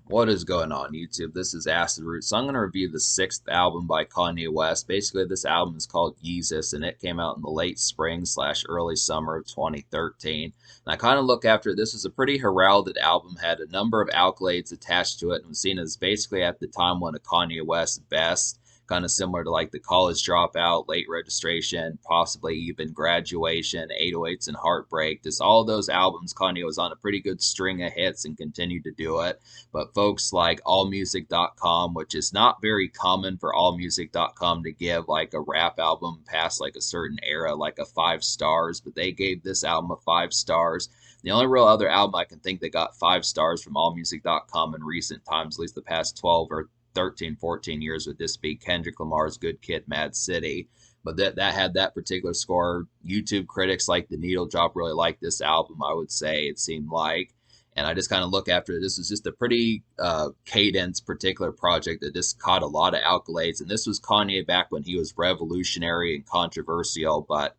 What is going on YouTube? This is Acid Root. So I'm going to review the sixth album by Kanye West. Basically, this album is called Yeezus, and it came out in the late spring slash early summer of 2013. And I kind of look after it. This was a pretty heralded album, had a number of accolades attached to it, and was seen as basically at the time one of Kanye West's best. Kind of similar to like the College Dropout, Late Registration, possibly even Graduation, 808s and Heartbreak. Just all of those albums, Kanye was on a pretty good string of hits and continued to do it. But folks like allmusic.com, which is not very common for allmusic.com to give like a rap album past like a certain era, like a 5 stars, but they gave this album a 5 stars. The only real other album I can think that got 5 stars from allmusic.com in recent times, at least the past 12 or 13, 14 years, would this be Kendrick Lamar's Good Kid, Mad City. But that had that particular score. YouTube critics like The Needle Drop really liked this album, I would say, it seemed like. And I just kind of look after it. This was just a pretty cadence particular project that just caught a lot of accolades. And this was Kanye back when he was revolutionary and controversial, but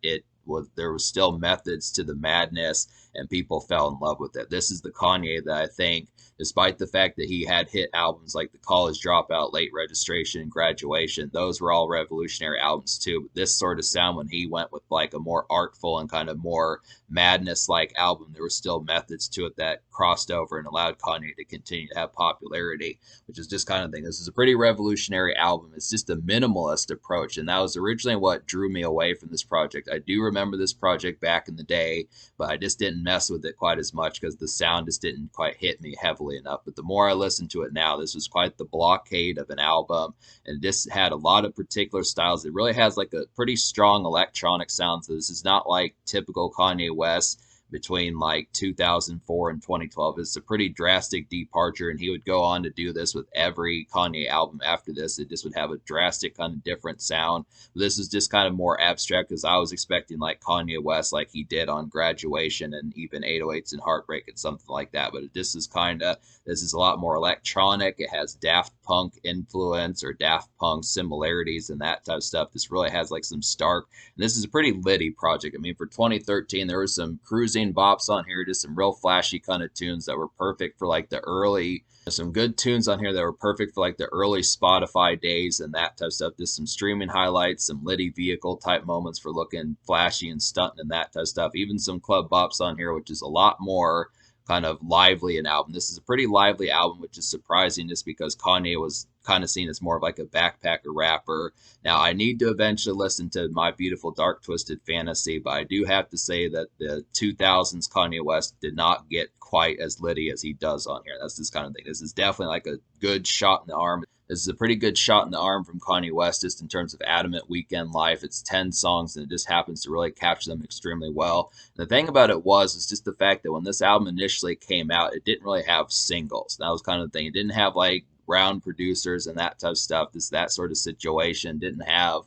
there was still methods to the madness, and people fell in love with it. This is the Kanye that I think, despite the fact that he had hit albums like The College Dropout, Late Registration, and Graduation, those were all revolutionary albums too. But this sort of sound, when he went with like a more artful and kind of more madness like album, there were still methods to it that crossed over and allowed Kanye to continue to have popularity, which is just kind of thing. This is a pretty revolutionary album. It's just a minimalist approach, and that was originally what drew me away from this project. I do remember this project back in the day, but I just didn't mess with it quite as much because the sound just didn't quite hit me heavily enough. But the more I listen to it now, this was quite the blockade of an album, and this had a lot of particular styles. It really has like a pretty strong electronic sound. So this is not like typical Kanye West between like 2004 and 2012. It's a pretty drastic departure, and he would go on to do this with every Kanye album after this. It just would have a drastic kind of different sound. This is just kind of more abstract because I was expecting like Kanye West, like he did on Graduation and even 808s and Heartbreak and something like that. But this is a lot more electronic. It has Daft Punk influence or Daft Punk similarities and that type of stuff. This really has like some stark, and this is a pretty litty project. I mean, for 2013, there was some cruising bops on here, just some real flashy kind of tunes that were perfect for like the early, some good tunes on here that were perfect for like the early Spotify days and that type of stuff. Just some streaming highlights, some litty vehicle type moments for looking flashy and stunting and that type of stuff. Even some club bops on here, which is a lot more kind of lively an album. This is a pretty lively album, which is surprising just because Kanye was kind of seen as more of like a backpacker rapper. Now, I need to eventually listen to My Beautiful Dark Twisted Fantasy, but I do have to say that the 2000s Kanye West did not get quite as litty as he does on here. That's this kind of thing. This is definitely like a good shot in the arm. This is a pretty good shot in the arm from Kanye West just in terms of Adamant Weekend Life. It's 10 songs, and it just happens to really capture them extremely well. And the thing about it is just the fact that when this album initially came out, it didn't really have singles. That was kind of the thing. It didn't have like round producers and that type of stuff. That sort of situation didn't have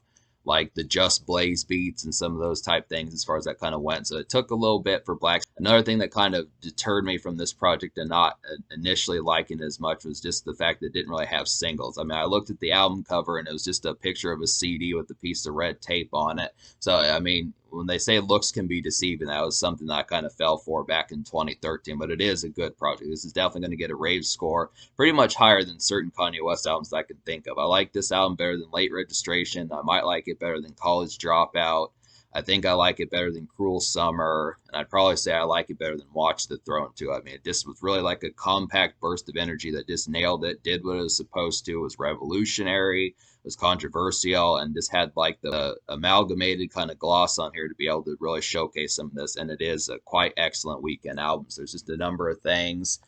like the Just Blaze beats and some of those type things as far as that kind of went. So it took a little bit for Black. Another thing that kind of deterred me from this project and not initially liking it as much was just the fact that it didn't really have singles. I mean, I looked at the album cover and it was just a picture of a CD with a piece of red tape on it. So, I mean, when they say looks can be deceiving, that was something that I kind of fell for back in 2013, but it is a good project. This is definitely going to get a rave score, pretty much higher than certain Kanye West albums that I can think of. I like this album better than Late Registration. I might like it better than College Dropout. I think I like it better than Cruel Summer, and I'd probably say I like it better than Watch the Throne too. I mean, it just was really like a compact burst of energy that just nailed it, did what it was supposed to, was revolutionary, was controversial, and just had like the amalgamated kind of gloss on here to be able to really showcase some of this. And it is a quite excellent weekend album. So there's just a number of things.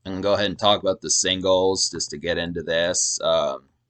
I'm gonna go ahead and talk about the singles just to get into this.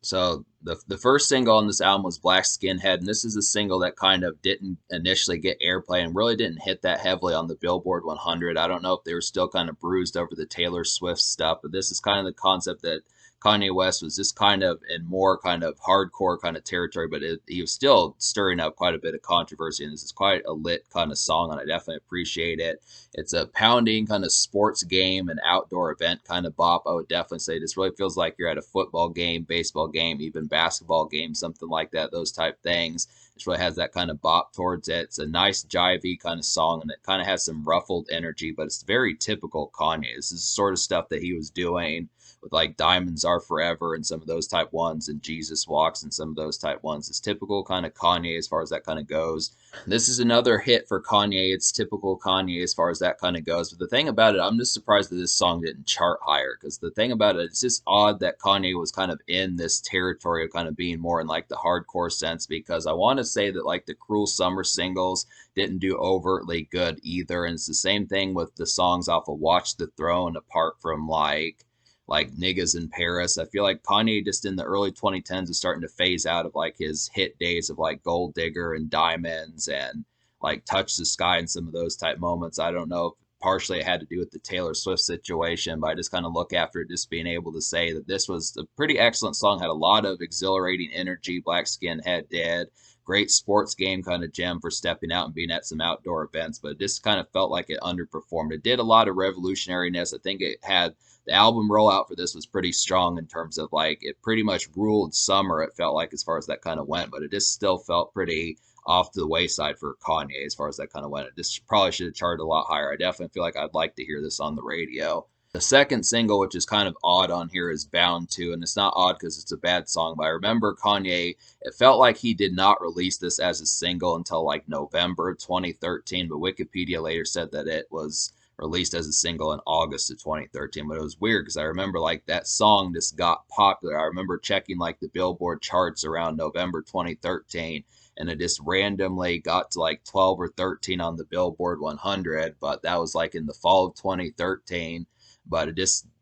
So the first single on this album was Black Skinhead, and this is a single that kind of didn't initially get airplay and really didn't hit that heavily on the Billboard 100. I don't know if they were still kind of bruised over the Taylor Swift stuff, but this is kind of the concept that Kanye West was just kind of in more kind of hardcore kind of territory, but he was still stirring up quite a bit of controversy, and this is quite a lit kind of song, and I definitely appreciate it. It's a pounding kind of sports game and outdoor event kind of bop. I would definitely say this really feels like you're at a football game, baseball game, even basketball game, something like that, those type things. It really has that kind of bop towards it. It's a nice jivey kind of song, and it kind of has some ruffled energy, but it's very typical Kanye. This is the sort of stuff that he was doing with like Diamonds Are Forever and some of those type ones, and Jesus Walks and some of those type ones. It's typical kind of Kanye as far as that kind of goes. This is another hit for Kanye. It's typical Kanye as far as that kind of goes. But the thing about it, I'm just surprised that this song didn't chart higher, because the thing about it, it's just odd that Kanye was kind of in this territory of kind of being more in like the hardcore sense, because I want to say that like the Cruel Summer singles didn't do overtly good either. And it's the same thing with the songs off of Watch the Throne, apart from like Niggas in Paris. I feel like Kanye just in the early 2010s is starting to phase out of like his hit days of like Gold Digger and Diamonds and like Touch the Sky and some of those type moments. I don't know if partially it had to do with the Taylor Swift situation, but I just kind of look after it just being able to say that this was a pretty excellent song, had a lot of exhilarating energy. Black Skinhead did. Great sports game kind of gem for stepping out and being at some outdoor events, but it just kind of felt like it underperformed. It did a lot of revolutionariness. I think it had the album rollout for this was pretty strong in terms of like it pretty much ruled summer, it felt like, as far as that kind of went, but it just still felt pretty off to the wayside for Kanye as far as that kind of went. It just probably should have charted a lot higher. I definitely feel like I'd like to hear this on the radio. The second single, which is kind of odd on here, is Bound To, and it's not odd because it's a bad song, but I remember Kanye, it felt like he did not release this as a single until like November 2013, but Wikipedia later said that it was released as a single in August of 2013. But it was weird because I remember like that song just got popular. I remember checking like the Billboard charts around November 2013, and it just randomly got to like 12 or 13 on the Billboard 100, but that was like in the fall of 2013. But it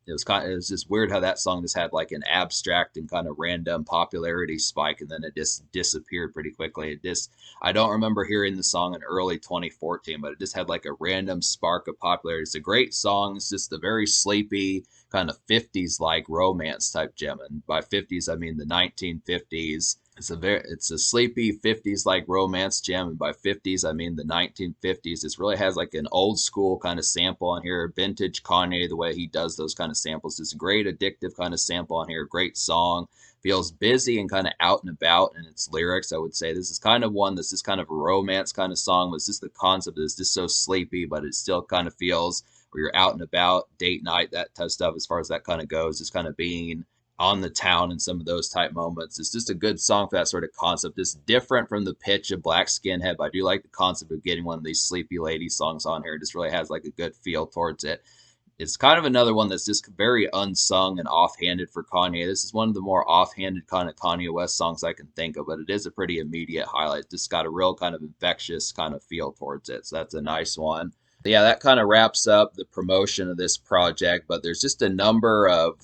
was just weird how that song just had like an abstract and kind of random popularity spike, and then it just disappeared pretty quickly. I don't remember hearing the song in early 2014, but it just had like a random spark of popularity. It's a great song. It's just a very sleepy kind of 50s like romance type gem, and by 50s I mean the 1950s. It's a sleepy 50s like romance gem, and by 50s I mean the 1950s. This really has like an old school kind of sample on here, vintage Kanye, the way he does those kind of samples. It's a great addictive kind of sample on here, great song. Feels busy and kind of out and about in its lyrics. I would say this is kind of one that's just kind of a romance kind of song, but it's just the concept is just so sleepy, but it still kind of feels where you're out and about, date night, that type of stuff as far as that kind of goes, just kind of being on the town and some of those type moments. It's just a good song for that sort of concept. It's different from the pitch of Black Skinhead, but I do like the concept of getting one of these sleepy lady songs on here. It just really has like a good feel towards it. It's kind of another one that's just very unsung and offhanded for Kanye. This is one of the more offhanded kind of Kanye West songs I can think of, but it is a pretty immediate highlight. It's just got a real kind of infectious kind of feel towards it. So that's a nice one. Yeah, that kind of wraps up the promotion of this project, but there's just a number of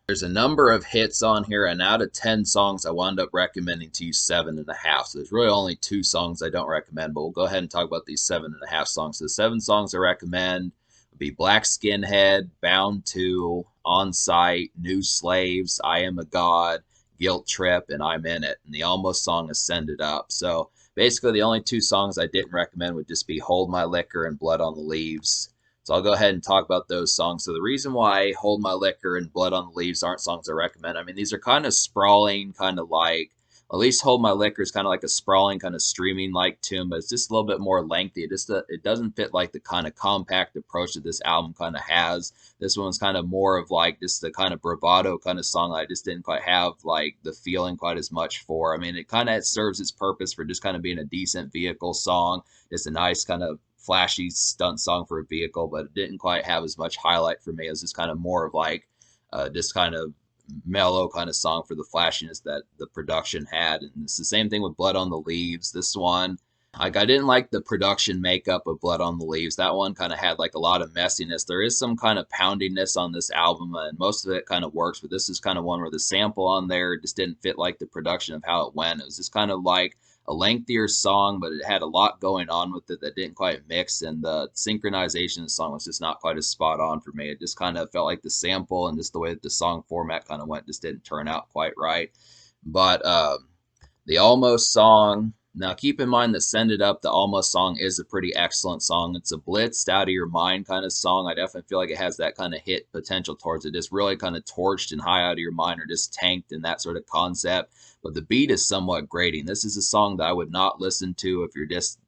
there's a number of hits on here, and out of 10 songs, I wound up recommending to you 7.5. So there's really only 2 songs I don't recommend, but we'll go ahead and talk about these 7.5 songs. So the 7 songs I recommend would be Black Skinhead, Bound To, On Sight, New Slaves, I Am a God, Guilt Trip, and I'm In It. And the Almost song is Send It Up. So basically, the only 2 songs I didn't recommend would just be Hold My Liquor and Blood on the Leaves. So I'll go ahead and talk about those songs. So the reason why Hold My Liquor and Blood on the Leaves aren't songs I recommend, I mean, these are kind of sprawling, kind of like, at least Hold My Liquor is kind of like a sprawling, kind of streaming like tune, but it's just a little bit more lengthy. It doesn't fit like the kind of compact approach that this album kind of has. This one's kind of more of like just the kind of bravado kind of song that I just didn't quite have like the feeling quite as much for. I mean, it kind of serves its purpose for just kind of being a decent vehicle song. It's a nice kind of flashy stunt song for a vehicle, but it didn't quite have as much highlight for me. It was just kind of more of like just kind of mellow kind of song for the flashiness that the production had. And it's the same thing with Blood on the Leaves. This one, like, I didn't like the production makeup of Blood on the Leaves. That one kind of had like a lot of messiness. There is some kind of poundiness on this album, and most of it kind of works, but this is kind of one where the sample on there just didn't fit like the production of how it went. It was just kind of like a lengthier song, but it had a lot going on with it that didn't quite mix, and the synchronization of the song was just not quite as spot on for me. It just kind of felt like the sample and just the way that the song format kind of went just didn't turn out quite right. But the Almost song, Now, keep in mind that Send It Up, the Almost song, is a pretty excellent song. It's a blitzed, out of your mind kind of song. I definitely feel like it has that kind of hit potential towards it. Just really kind of torched and high out of your mind, or just tanked in that sort of concept. But the beat is somewhat grating. This is a song that I would not listen to if you're just,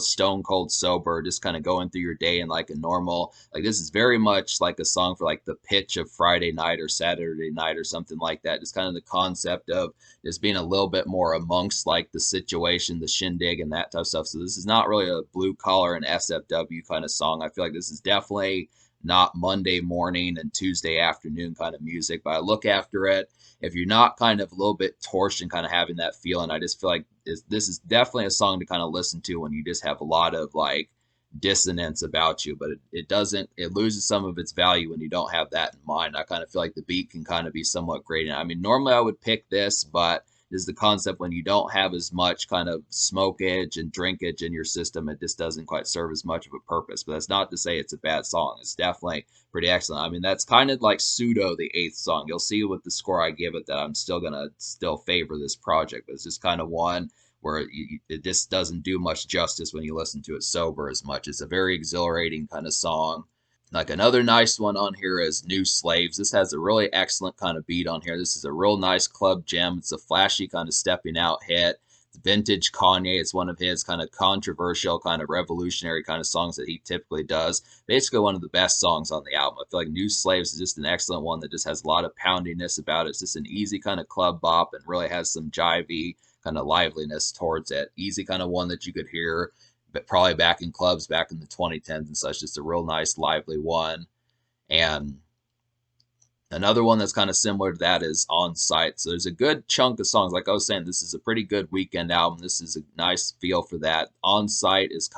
stone cold sober, just kind of going through your day in like a normal, like this is very much like a song for like the pitch of Friday night or Saturday night or something like that. Just kind of the concept of just being a little bit more amongst like the situation, the shindig, and that type of stuff. So this is not really a blue collar and SFW kind of song. I feel like this is definitely not Monday morning and Tuesday afternoon kind of music. But I look after it. If you're not kind of a little bit torched and kind of having that feeling, I just feel like this is definitely a song to kind of listen to when you just have a lot of like dissonance about you, but it doesn't, it loses some of its value when you don't have that in mind. I kind of feel like the beat can kind of be somewhat grating. I mean, normally I would pick this, but is the concept when you don't have as much kind of smokage and drinkage in your system, it just doesn't quite serve as much of a purpose. But that's not to say it's a bad song. It's definitely pretty excellent. I mean, that's kind of like pseudo the eighth song. You'll see with the score I give it that I'm still gonna favor this project, but it's just kind of one where it just doesn't do much justice when you listen to it sober as much. It's a very exhilarating kind of song. Like another nice one on here is New Slaves. This has a really excellent kind of beat on here. This is a real nice club gem. It's a flashy kind of stepping out hit. It's vintage Kanye. It's one of his kind of controversial, kind of revolutionary kind of songs that he typically does. Basically one of the best songs on the album. I feel like New Slaves is just an excellent one that just has a lot of poundiness about it. It's just an easy kind of club bop and really has some jivey kind of liveliness towards it. Easy kind of one that you could hear but probably back in clubs back in the 2010s and such. Just a real nice, lively one. And another one that's kind of similar to that is On Site. So there's a good chunk of songs. Like I was saying, this is a pretty good weekend album. This is a nice feel for that. On Site is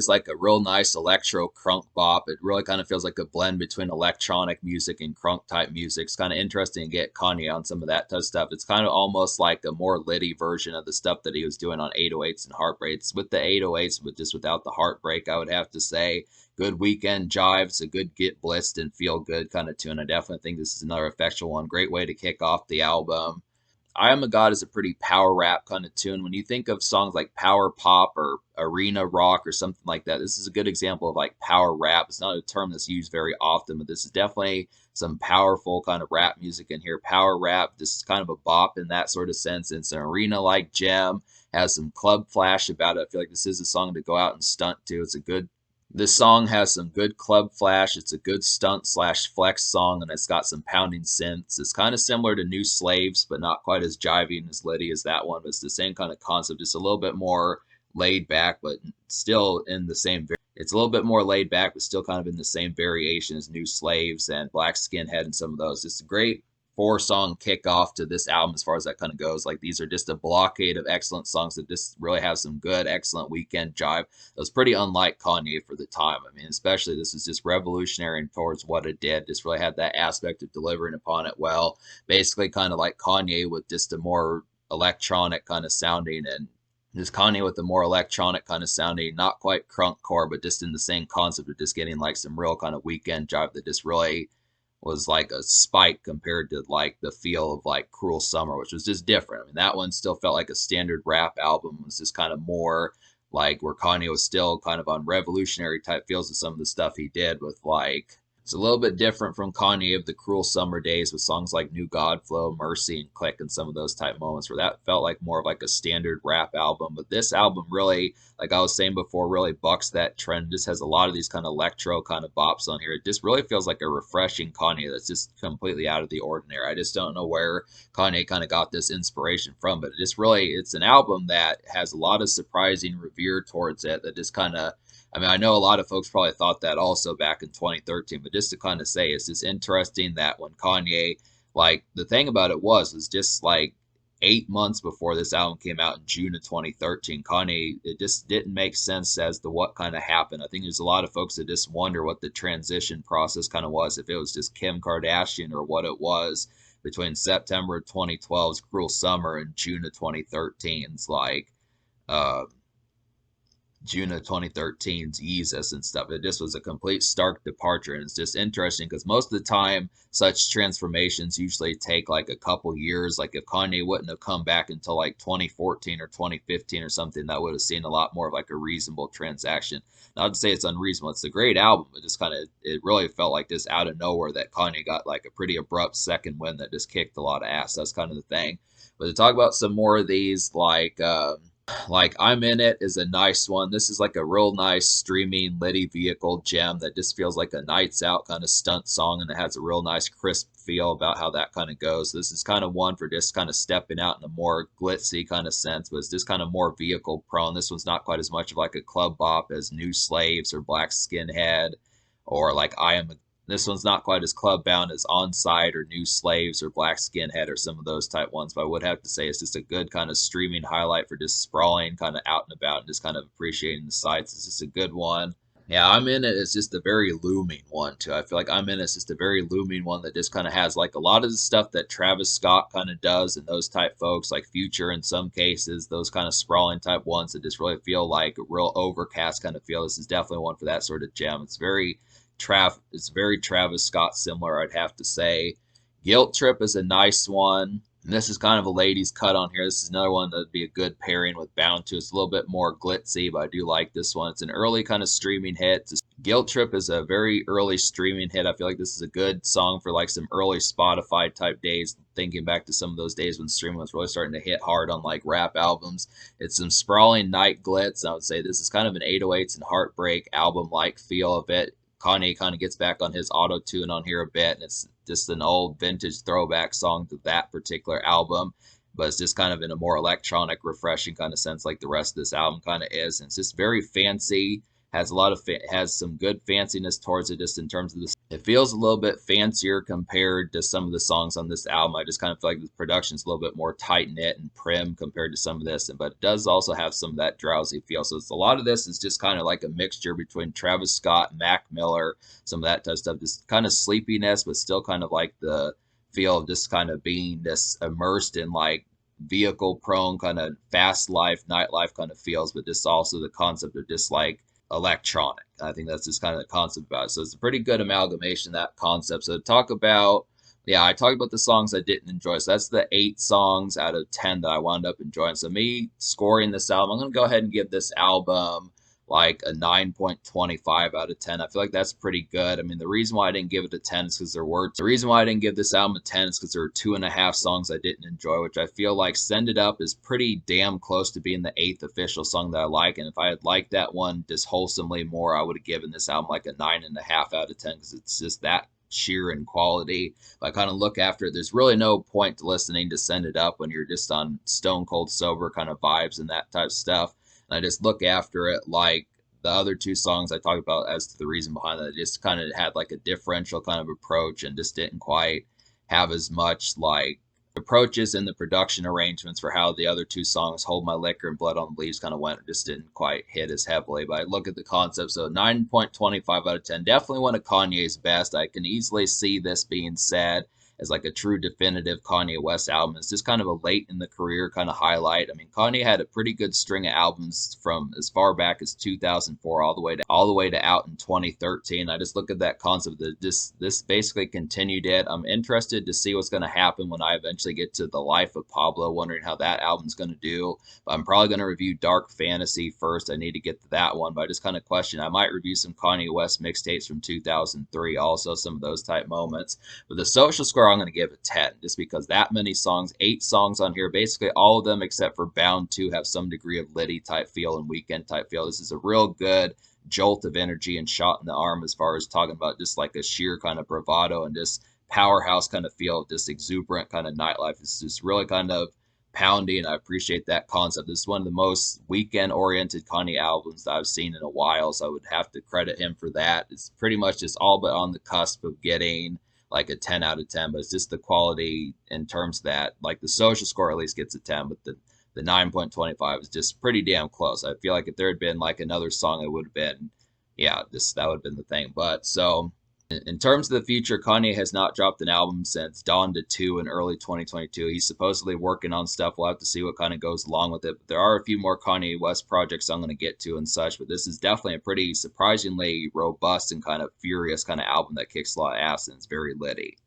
like a real nice electro crunk bop. It really kind of feels like a blend between electronic music and crunk type music. It's kind of interesting to get Kanye on some of that type of stuff. It's kind of almost like a more litty version of the stuff that he was doing on 808s and Heartbreaks. With the 808s, but just without the heartbreak, I would have to say. Good weekend jive. It's a good get blitzed and feel good kind of tune. I definitely think this is another effectual one. Great way to kick off the album. I Am a God is a pretty power rap kind of tune. When you think of songs like power pop or arena rock or something like that, this is a good example of like power rap. It's not a term that's used very often, but this is definitely some powerful kind of rap music in here. Power rap, this is kind of a bop in that sort of sense. It's an arena-like gem, has some club flash about it. I feel like this is a song to go out and stunt to. This song has some good club flash. It's a good stunt slash flex song, and it's got some pounding synths. It's kind of similar to New Slaves, but not quite as jivey and as litty as that one. But it's the same kind of concept, just a little bit more laid back, but still in the same. It's a little bit more laid back, but still kind of in the same variation as New Slaves and Black Skinhead and some of those. It's a great 4-song kickoff to this album as far as that kind of goes. Like these are just a blockade of excellent songs that just really have some good, excellent weekend jive. It was pretty unlike Kanye for the time. I mean, especially this is just revolutionary towards what it did. Just really had that aspect of delivering upon it well. Basically kind of like Kanye with just a more electronic kind of sounding, and just Kanye with the more electronic kind of sounding, not quite crunk core, but just in the same concept of just getting like some real kind of weekend jive that just really was like a spike compared to like the feel of like Cruel Summer, which was just different. I mean, that one still felt like a standard rap album. It was just kind of more like where Kanye was still kind of on revolutionary type feels of some of the stuff he did with like, it's a little bit different from Kanye of the Cruel Summer days with songs like New God Flow, Mercy, and Click, and some of those type moments where that felt like more of like a standard rap album. But this album really, like I was saying before, really bucks that trend. Just has a lot of these kind of electro kind of bops on here. It just really feels like a refreshing Kanye that's just completely out of the ordinary. I just don't know where Kanye kind of got this inspiration from, but it's an album that has a lot of surprising revere towards it that just kind of, I mean, I know a lot of folks probably thought that also back in 2013, but just to kind of say, it's just interesting that when Kanye, like, the thing about it was just like 8 months before this album came out in June of 2013, Kanye, it just didn't make sense as to what kind of happened. I think there's a lot of folks that just wonder what the transition process kind of was, if it was just Kim Kardashian or what it was between September of 2012's Cruel Summer and June of 2013's, like, June of 2013's Yeezus and stuff. It just was a complete stark departure, and it's just interesting because most of the time, such transformations usually take like a couple years. Like if Kanye wouldn't have come back until like 2014 or 2015 or something, that would have seen a lot more of like a reasonable transaction. Not to say it's unreasonable; it's a great album, but just kind of it really felt like this out of nowhere that Kanye got like a pretty abrupt second win that just kicked a lot of ass. That's kind of the thing. But to talk about some more of these, like I'm in it is a nice one. This is like a real nice streaming litty vehicle gem that just feels like a nights out kind of stunt song, and it has a real nice crisp feel about how that kind of goes. This is kind of one for just kind of stepping out in a more glitzy kind of sense, but it's just kind of more vehicle prone. This one's not quite as much of like a club bop as New Slaves or Black Skinhead or like I Am a this one's not quite as club bound as Onside or New Slaves or Black Skinhead or some of those type ones, but I would have to say it's just a good kind of streaming highlight for just sprawling kind of out and about and just kind of appreciating the sights. It's just a good one. Yeah, I'm in it. It's just a very looming one too. I feel like I'm in it. It's just a very looming one that just kind of has like a lot of the stuff that Travis Scott kind of does and those type folks, like Future in some cases, those kind of sprawling type ones that just really feel like a real overcast kind of feel. This is definitely one for that sort of gem. It's very Travis Scott similar, I'd have to say. Guilt Trip is a nice one. And this is kind of a ladies cut on here. This is another one that would be a good pairing with Bound to. It's a little bit more glitzy, but I do like this one. It's an early kind of streaming hit. Guilt Trip is a very early streaming hit. I feel like this is a good song for like some early Spotify type days. Thinking back to some of those days when streaming was really starting to hit hard on like rap albums. It's some sprawling night glitz. I would say this is kind of an 808s and Heartbreak album like feel of it. Kanye kind of gets back on his auto tune on here a bit, and it's just an old vintage throwback song to that particular album, but it's just kind of in a more electronic, refreshing kind of sense, like the rest of this album kind of is. And it's just very fancy, has a lot of has some good fanciness towards it, just in terms of this. It feels a little bit fancier compared to some of the songs on this album. I just kind of feel like the production's a little bit more tight knit and prim compared to some of this, but it does also have some of that drowsy feel. So it's a lot of this is just kind of like a mixture between Travis Scott, Mac Miller, some of that type of stuff, just kind of sleepiness, but still kind of like the feel of just kind of being this immersed in like vehicle prone kind of fast life, nightlife kind of feels, but just also the concept of just like electronic. I think that's just kind of the concept about it. So it's a pretty good amalgamation of that concept. So to talk about, yeah, I talked about the songs I didn't enjoy. So that's the 8 songs out of 10 that I wound up enjoying. So me scoring this album, I'm going to go ahead and give this album like a 9.25 out of 10. I feel like that's pretty good. I mean, the reason why I didn't give it a 10 is because the reason why I didn't give this album a 10 is because there were 2.5 songs I didn't enjoy, which I feel like Send It Up is pretty damn close to being the 8th official song that I like. And if I had liked that one just wholesomely more, I would have given this album like a 9.5 out of 10 because it's just that sheer in quality. If I kind of look after it, there's really no point to listening to Send It Up when you're just on stone cold sober kind of vibes and that type of stuff. And I just look after it like the other 2 songs I talked about as to the reason behind that. It just kind of had like a differential kind of approach and just didn't quite have as much like approaches in the production arrangements for how the other 2 songs, Hold My Liquor and Blood on the Leaves, kind of went. It just didn't quite hit as heavily. But I look at the concept, so 9.25 out of 10. Definitely one of Kanye's best. I can easily see this being said as like a true definitive Kanye West album. It's just kind of a late in the career kind of highlight. I mean, Kanye had a pretty good string of albums from as far back as 2004 all the way to out in 2013. I just look at that concept that this basically continued it. I'm interested to see what's going to happen when I eventually get to The Life of Pablo, wondering how that album's going to do. But I'm probably going to review Dark Fantasy first. I need to get to that one, but I just kind of question. I might review some Kanye West mixtapes from 2003, also some of those type moments. But the Social Score, I'm going to give a 10 just because that many songs, 8 songs on here, basically all of them except for Bound to have some degree of Litty type feel and Weekend type feel. This is a real good jolt of energy and shot in the arm as far as talking about just like a sheer kind of bravado and just powerhouse kind of feel, just exuberant kind of nightlife. It's just really kind of pounding. I appreciate that concept. This is one of the most weekend oriented Kanye albums that I've seen in a while, so I would have to credit him for that. It's pretty much just all but on the cusp of getting like a 10 out of 10, but it's just the quality in terms of that. Like the Social Score at least gets a 10, but the 9.25 is just pretty damn close. I feel like if there had been like another song, it would have been, yeah, that would have been the thing. But so In terms of the future, Kanye has not dropped an album since Donda 2 in early 2022. He's supposedly working on stuff. We'll have to see what kind of goes along with it. But there are a few more Kanye West projects I'm going to get to and such. But this is definitely a pretty surprisingly robust and kind of furious kind of album that kicks a lot of ass and it's very litty.